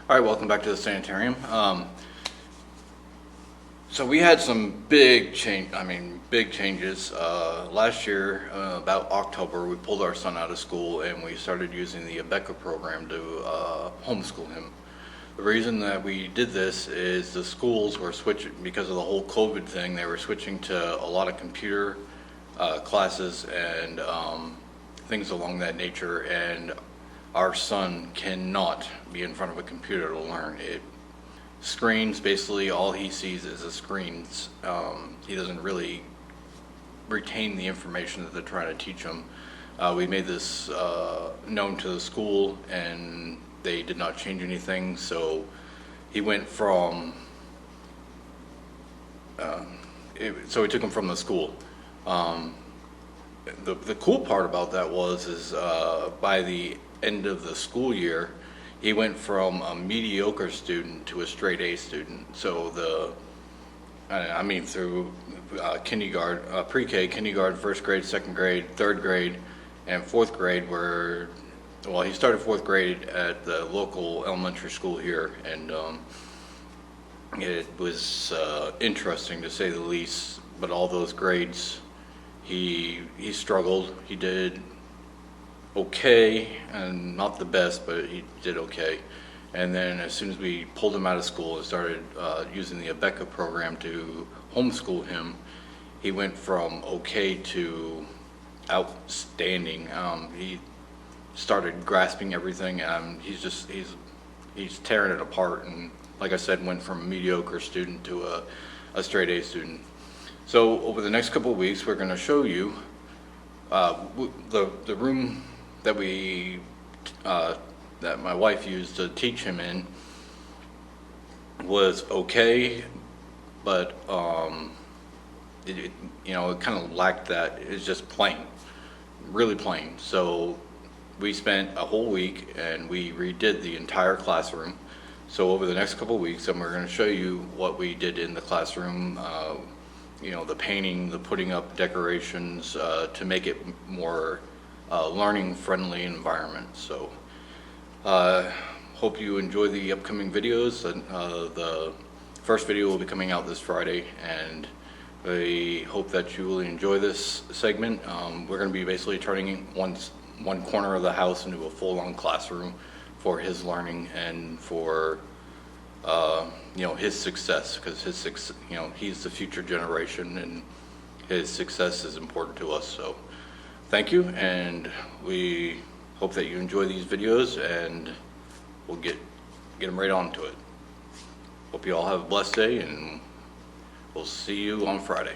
All right, welcome back to the sanitarium. So we had some big changes. Last year, about October, we pulled our son out of school and we started using the Abeka program to homeschool him. The reason that we did this is the schools were switching, because of the whole COVID thing, they were switching to a lot of computer classes and things along that nature, and our son cannot be in front of a computer to learn. Screens, basically all he sees is the screens. He doesn't really retain the information that they're trying to teach him. We made this known to the school and they did not change anything, so he went from so we took him from the school. The cool part about that is by the end of the school year, he went from a mediocre student to a straight A student. So through kindergarten, pre-K, kindergarten, first grade, second grade, third grade, and fourth grade he started fourth grade at the local elementary school here, and it was interesting to say the least. But all those grades, he struggled. He did okay, and not the best, but he did okay. And then as soon as we pulled him out of school and started using the Abeka program to homeschool him, he went from okay to outstanding. He started grasping everything. He's tearing it apart, and like I said, went from a mediocre student to a straight A student. So over the next couple of weeks, we're going to show you the room that that my wife used to teach him in was okay, but it kind of lacked that. It's just plain, really plain. So we spent a whole week and we redid the entire classroom. So over the next couple of weeks, and we're going to show you what we did in the classroom. The painting, the putting up decorations to make it more learning-friendly environment. So hope you enjoy the upcoming videos. The first video will be coming out this Friday, and I hope that you will enjoy this segment. We're going to be basically turning one corner of the house into a full-on classroom for his learning and for his success, because he's the future generation and his success is important to us. So thank you, and we hope that you enjoy these videos, and we'll get them right on to it. Hope you all have a blessed day, and we'll see you on Friday.